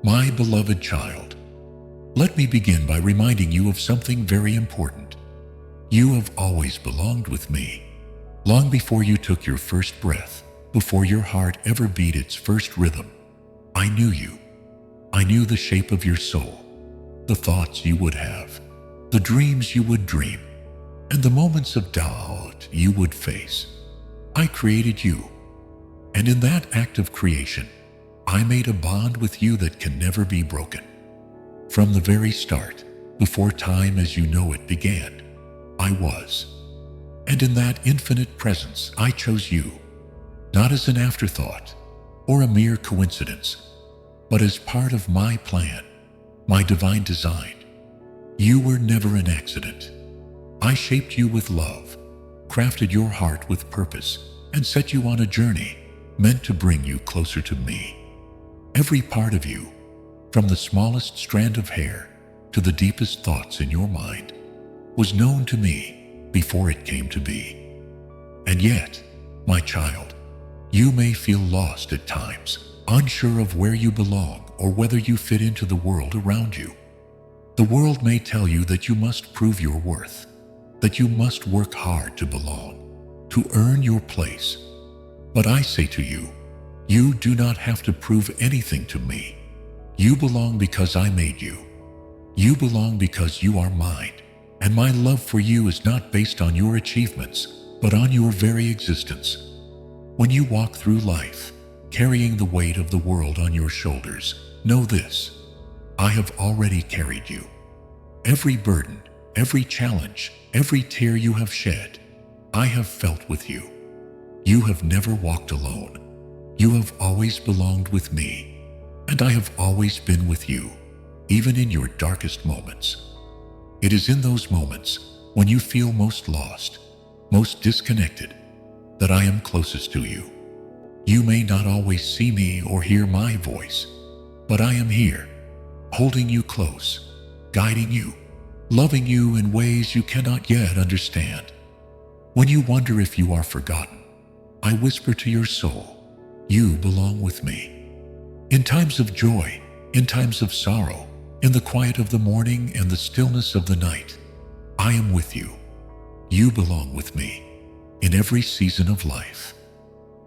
My beloved child, let me begin by reminding you of something very important. You have always belonged with me. Long before you took your first breath, before your heart ever beat its first rhythm, I knew you. I knew the shape of your soul, the thoughts you would have, the dreams you would dream, and the moments of doubt you would face. I created you, and in that act of creation, I made a bond with you that can never be broken. From the very start, before time as you know it began, I was. And in that infinite presence, I chose you, not as an afterthought or a mere coincidence, but as part of my plan, my divine design. You were never an accident. I shaped you with love, crafted your heart with purpose, and set you on a journey meant to bring you closer to me. Every part of you, from the smallest strand of hair to the deepest thoughts in your mind, was known to me before it came to be. And yet, my child, you may feel lost at times, unsure of where you belong or whether you fit into the world around you. The world may tell you that you must prove your worth, that you must work hard to belong, to earn your place. But I say to you, you do not have to prove anything to me. You belong because I made you. You belong because you are mine, and my love for you is not based on your achievements, but on your very existence. When you walk through life, carrying the weight of the world on your shoulders, know this: I have already carried you. Every burden, every challenge, every tear you have shed, I have felt with you. You have never walked alone. You have always belonged with me, and I have always been with you, even in your darkest moments. It is in those moments when you feel most lost, most disconnected, that I am closest to you. You may not always see me or hear my voice, but I am here, holding you close, guiding you, loving you in ways you cannot yet understand. When you wonder if you are forgotten, I whisper to your soul, you belong with me. In times of joy, in times of sorrow, in the quiet of the morning and the stillness of the night, I am with you. You belong with me in every season of life.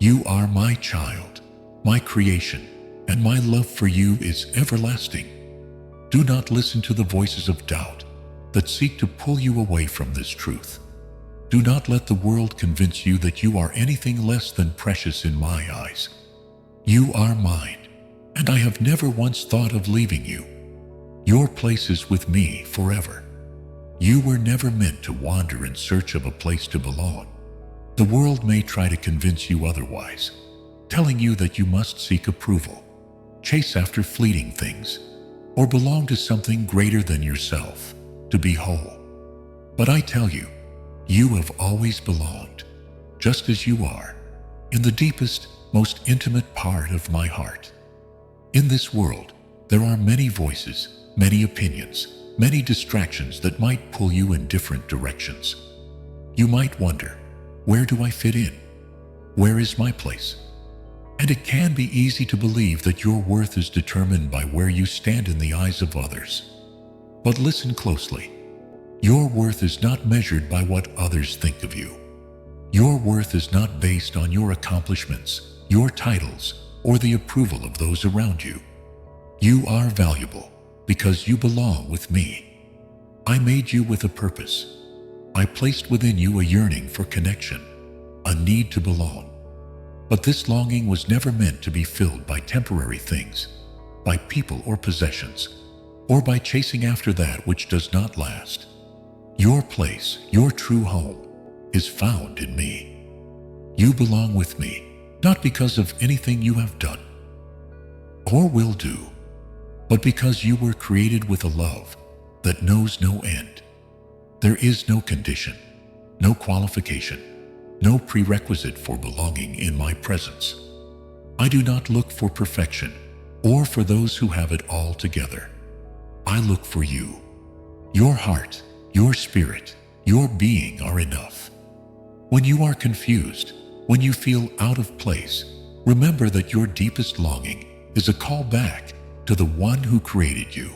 You are my child, my creation, and my love for you is everlasting. Do not listen to the voices of doubt that seek to pull you away from this truth. Do not let the world convince you that you are anything less than precious in my eyes. You are mine, and I have never once thought of leaving you. Your place is with me forever. You were never meant to wander in search of a place to belong. The world may try to convince you otherwise, telling you that you must seek approval, chase after fleeting things, or belong to something greater than yourself to be whole. But I tell you, you have always belonged, just as you are, in the deepest, most intimate part of my heart. In this world, there are many voices, many opinions, many distractions that might pull you in different directions. You might wonder, where do I fit in? Where is my place? And it can be easy to believe that your worth is determined by where you stand in the eyes of others. But listen closely. Your worth is not measured by what others think of you. Your worth is not based on your accomplishments, your titles, or the approval of those around you. You are valuable because you belong with me. I made you with a purpose. I placed within you a yearning for connection, a need to belong. But this longing was never meant to be filled by temporary things, by people or possessions, or by chasing after that which does not last. Your place, your true home, is found in me. You belong with me, not because of anything you have done or will do, but because you were created with a love that knows no end. There is no condition, no qualification, no prerequisite for belonging in my presence. I do not look for perfection or for those who have it all together. I look for you. Your heart, your spirit, your being are enough. When you are confused, when you feel out of place, remember that your deepest longing is a call back to the one who created you.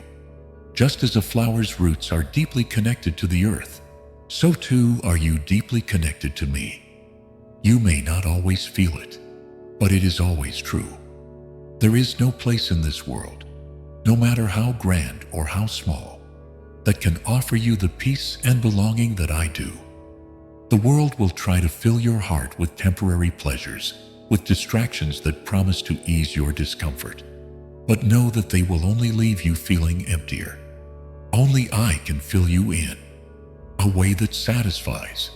Just as a flower's roots are deeply connected to the earth, so too are you deeply connected to me. You may not always feel it, but it is always true. There is no place in this world, no matter how grand or how small, that can offer you the peace and belonging that I do. The world will try to fill your heart with temporary pleasures, with distractions that promise to ease your discomfort. But know that they will only leave you feeling emptier. Only I can fill you in a way that satisfies.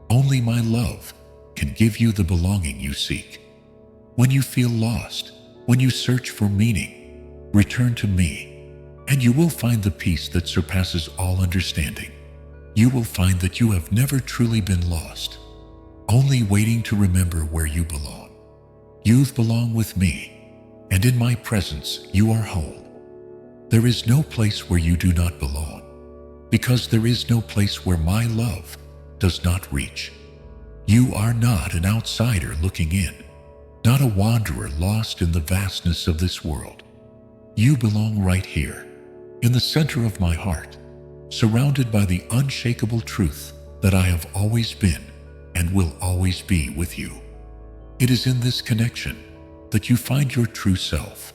Only my love can give you the belonging you seek. When you feel lost, when you search for meaning, return to me, and you will find the peace that surpasses all understanding. You will find that you have never truly been lost, only waiting to remember where you belong. You belong with me, and in my presence you are whole. There is no place where you do not belong, because there is no place where my love does not reach. You are not an outsider looking in, not a wanderer lost in the vastness of this world. You belong right here, in the center of my heart, surrounded by the unshakable truth that I have always been and will always be with you. It is in this connection that you find your true self.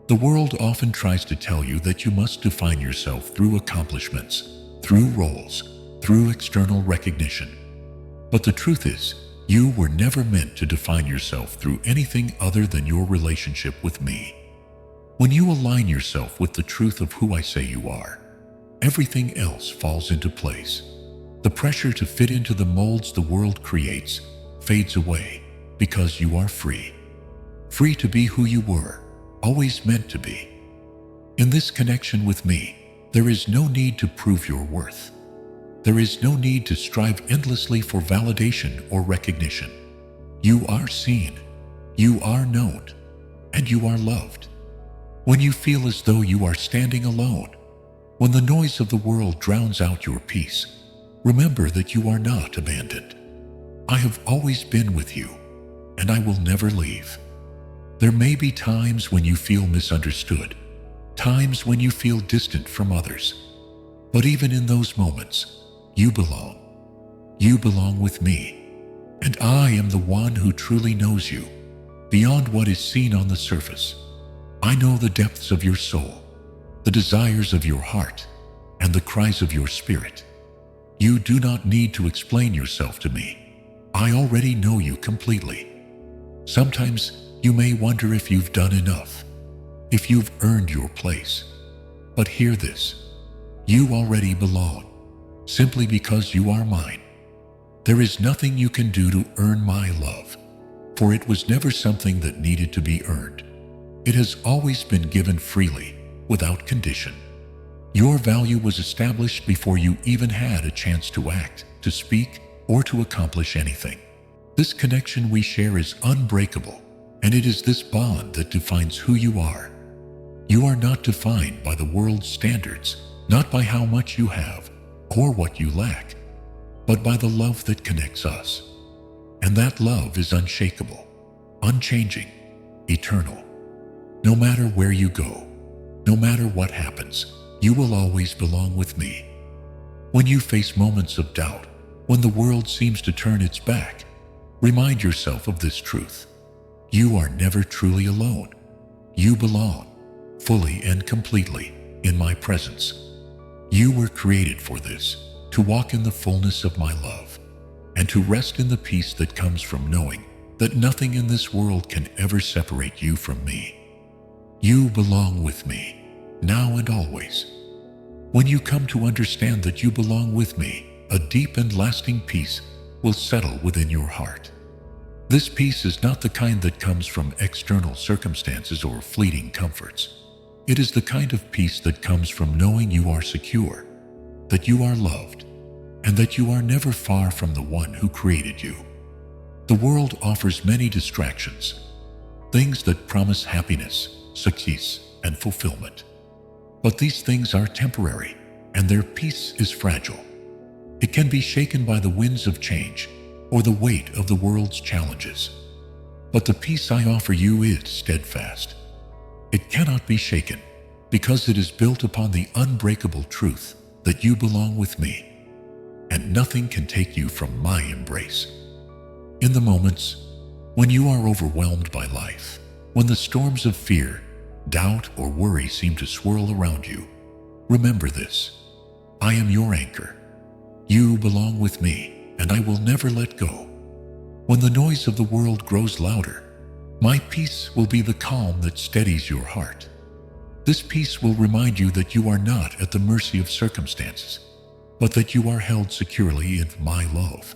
The world often tries to tell you that you must define yourself through accomplishments, through roles, through external recognition. But the truth is, you were never meant to define yourself through anything other than your relationship with me. When you align yourself with the truth of who I say you are, everything else falls into place. The pressure to fit into the molds the world creates fades away because you are free. Free to be who you were, always meant to be. In this connection with me, there is no need to prove your worth. There is no need to strive endlessly for validation or recognition. You are seen, you are known, and you are loved. When you feel as though you are standing alone, when the noise of the world drowns out your peace, remember that you are not abandoned. I have always been with you, and I will never leave. There may be times when you feel misunderstood, times when you feel distant from others, but even in those moments, you belong. You belong with me, and I am the one who truly knows you, beyond what is seen on the surface. I know the depths of your soul, the desires of your heart, and the cries of your spirit. You do not need to explain yourself to me. I already know you completely. Sometimes you may wonder if you've done enough, if you've earned your place. But hear this: you already belong, simply because you are mine. There is nothing you can do to earn my love, for it was never something that needed to be earned. It has always been given freely, without condition. Your value was established before you even had a chance to act, to speak, or to accomplish anything. This connection we share is unbreakable, and it is this bond that defines who you are. You are not defined by the world's standards, not by how much you have or what you lack, but by the love that connects us. And that love is unshakable, unchanging, eternal. No matter where you go, no matter what happens, you will always belong with me. When you face moments of doubt, when the world seems to turn its back, remind yourself of this truth. You are never truly alone. You belong, fully and completely, in my presence. You were created for this, to walk in the fullness of my love, and to rest in the peace that comes from knowing that nothing in this world can ever separate you from me. You belong with me, now and always. When you come to understand that you belong with me, a deep and lasting peace will settle within your heart. This peace is not the kind that comes from external circumstances or fleeting comforts. It is the kind of peace that comes from knowing you are secure, that you are loved, and that you are never far from the one who created you. The world offers many distractions, things that promise happiness, success, and fulfillment. But these things are temporary, and their peace is fragile. It can be shaken by the winds of change or the weight of the world's challenges. But the peace I offer you is steadfast. It cannot be shaken because it is built upon the unbreakable truth that you belong with me, and nothing can take you from my embrace. In the moments when you are overwhelmed by life, when the storms of fear, doubt, or worry seem to swirl around you, remember this: I am your anchor. You belong with me, and I will never let go. When the noise of the world grows louder, my peace will be the calm that steadies your heart. This peace will remind you that you are not at the mercy of circumstances, but that you are held securely in my love.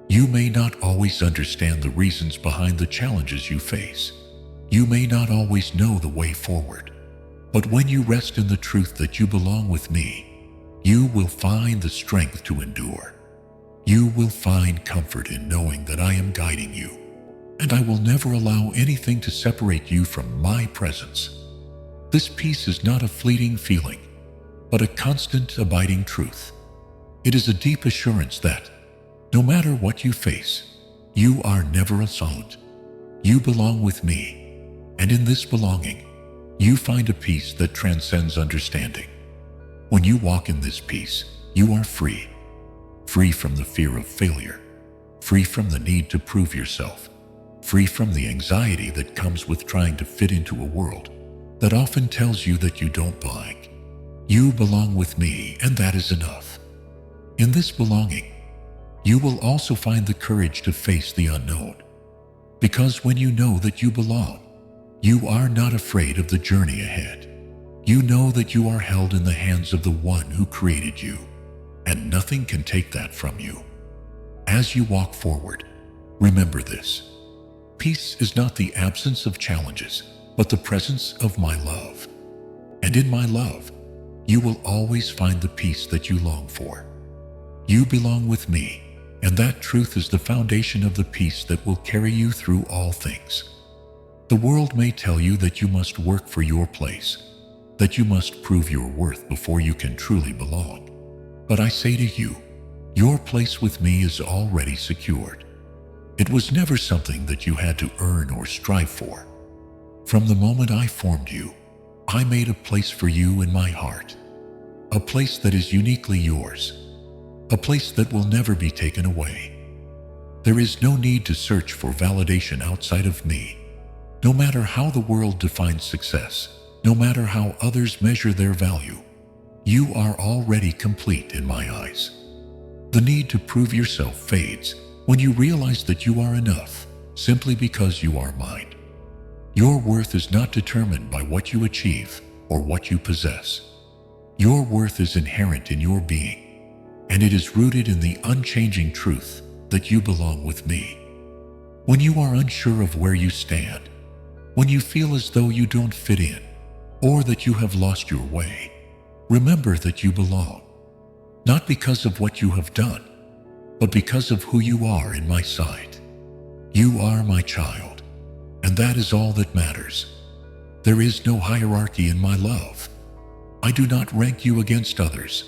You may not always understand the reasons behind the challenges you face. You may not always know the way forward. But when you rest in the truth that you belong with me, you will find the strength to endure. You will find comfort in knowing that I am guiding you, and I will never allow anything to separate you from my presence. This peace is not a fleeting feeling, but a constant, abiding truth. It is a deep assurance that, no matter what you face, you are never alone. You belong with me, and in this belonging, you find a peace that transcends understanding. When you walk in this peace, you are free. Free from the fear of failure, free from the need to prove yourself, free from the anxiety that comes with trying to fit into a world that often tells you that you don't belong. You belong with me, and that is enough. In this belonging, you will also find the courage to face the unknown. Because when you know that you belong, you are not afraid of the journey ahead. You know that you are held in the hands of the one who created you, and nothing can take that from you. As you walk forward, remember this: peace is not the absence of challenges, but the presence of my love. And in my love, you will always find the peace that you long for. You belong with me, and that truth is the foundation of the peace that will carry you through all things. The world may tell you that you must work for your place, that you must prove your worth before you can truly belong. But I say to you, your place with me is already secured. It was never something that you had to earn or strive for. From the moment I formed you, I made a place for you in my heart, a place that is uniquely yours, a place that will never be taken away. There is no need to search for validation outside of me. No matter how the world defines success, no matter how others measure their value, you are already complete in my eyes. The need to prove yourself fades when you realize that you are enough simply because you are mine. Your worth is not determined by what you achieve or what you possess. Your worth is inherent in your being, and it is rooted in the unchanging truth that you belong with me. When you are unsure of where you stand, when you feel as though you don't fit in, or that you have lost your way, remember that you belong, not because of what you have done, but because of who you are in my sight. You are my child, and that is all that matters. There is no hierarchy in my love. I do not rank you against others,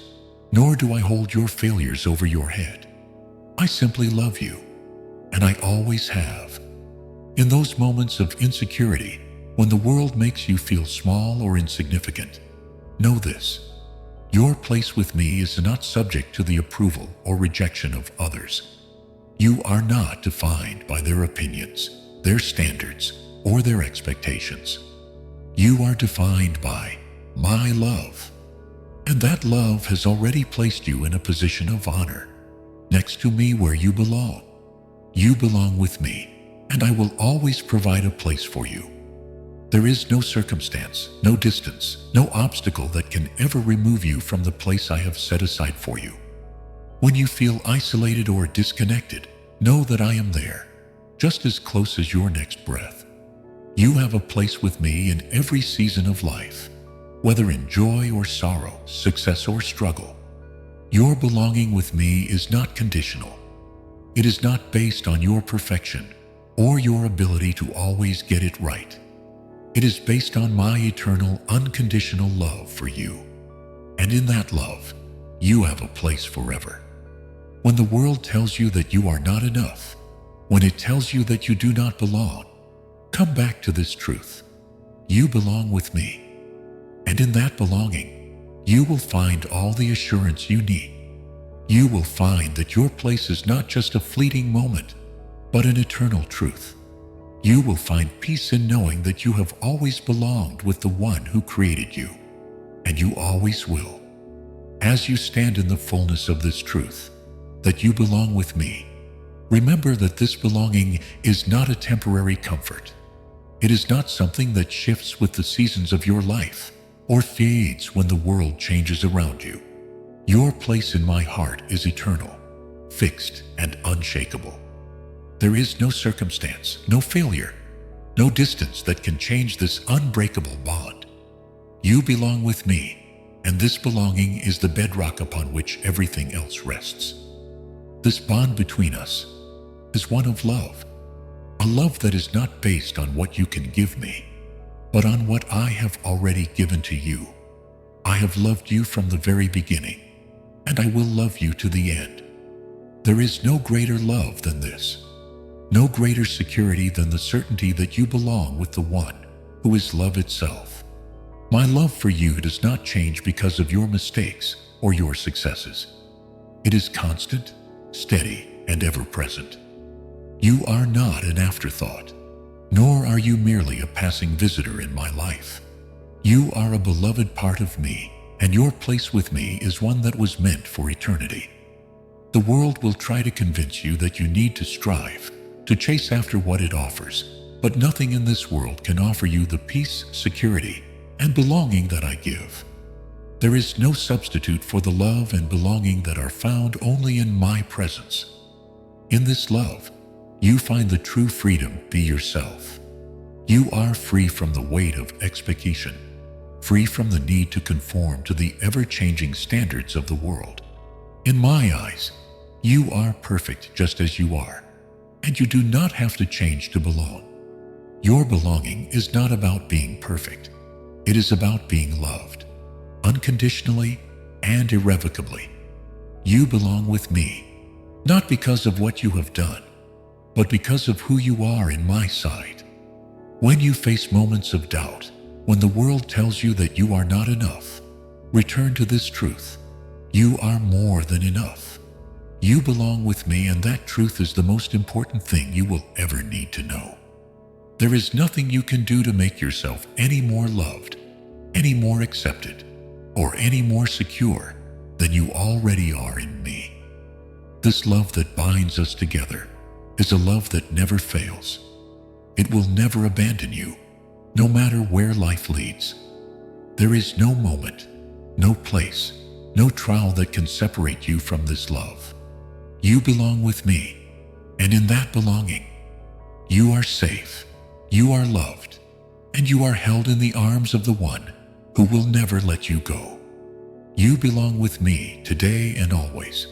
nor do I hold your failures over your head. I simply love you, and I always have. In those moments of insecurity, when the world makes you feel small or insignificant, know this: your place with me is not subject to the approval or rejection of others. You are not defined by their opinions, their standards, or their expectations. You are defined by my love. And that love has already placed you in a position of honor, next to me where you belong. You belong with me, and I will always provide a place for you. There is no circumstance, no distance, no obstacle that can ever remove you from the place I have set aside for you. When you feel isolated or disconnected, know that I am there, just as close as your next breath. You have a place with me in every season of life, whether in joy or sorrow, success or struggle. Your belonging with me is not conditional. It is not based on your perfection or your ability to always get it right. It is based on my eternal, unconditional love for you. And in that love, you have a place forever. When the world tells you that you are not enough, when it tells you that you do not belong, come back to this truth. You belong with me. And in that belonging, you will find all the assurance you need. You will find that your place is not just a fleeting moment, but an eternal truth. You will find peace in knowing that you have always belonged with the one who created you, and you always will. As you stand in the fullness of this truth, that you belong with me, remember that this belonging is not a temporary comfort. It is not something that shifts with the seasons of your life or fades when the world changes around you. Your place in my heart is eternal, fixed, and unshakable. There is no circumstance, no failure, no distance that can change this unbreakable bond. You belong with me, and this belonging is the bedrock upon which everything else rests. This bond between us is one of love, a love that is not based on what you can give me, but on what I have already given to you. I have loved you from the very beginning, and I will love you to the end. There is no greater love than this, no greater security than the certainty that you belong with the one who is love itself. My love for you does not change because of your mistakes or your successes. It is constant, steady, and ever-present. You are not an afterthought, nor are you merely a passing visitor in my life. You are a beloved part of me, and your place with me is one that was meant for eternity. The world will try to convince you that you need to strive, to chase after what it offers, but nothing in this world can offer you the peace, security, and belonging that I give. There is no substitute for the love and belonging that are found only in my presence. In this love, you find the true freedom. Be yourself. You are free from the weight of expectation, free from the need to conform to the ever-changing standards of the world. In my eyes, you are perfect just as you are, and you do not have to change to belong. Your belonging is not about being perfect. It is about being loved, unconditionally and irrevocably. You belong with me, not because of what you have done, but because of who you are in my sight. When you face moments of doubt, when the world tells you that you are not enough, return to this truth. You are more than enough. You belong with me, and that truth is the most important thing you will ever need to know. There is nothing you can do to make yourself any more loved, any more accepted, or any more secure than you already are in me. This love that binds us together is a love that never fails. It will never abandon you, no matter where life leads. There is no moment, no place, no trial that can separate you from this love. You belong with me, and in that belonging, you are safe, you are loved, and you are held in the arms of the one who will never let you go. You belong with me today and always.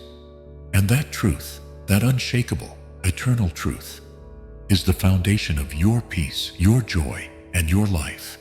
And that truth, that unshakable, eternal truth, is the foundation of your peace, your joy, and your life.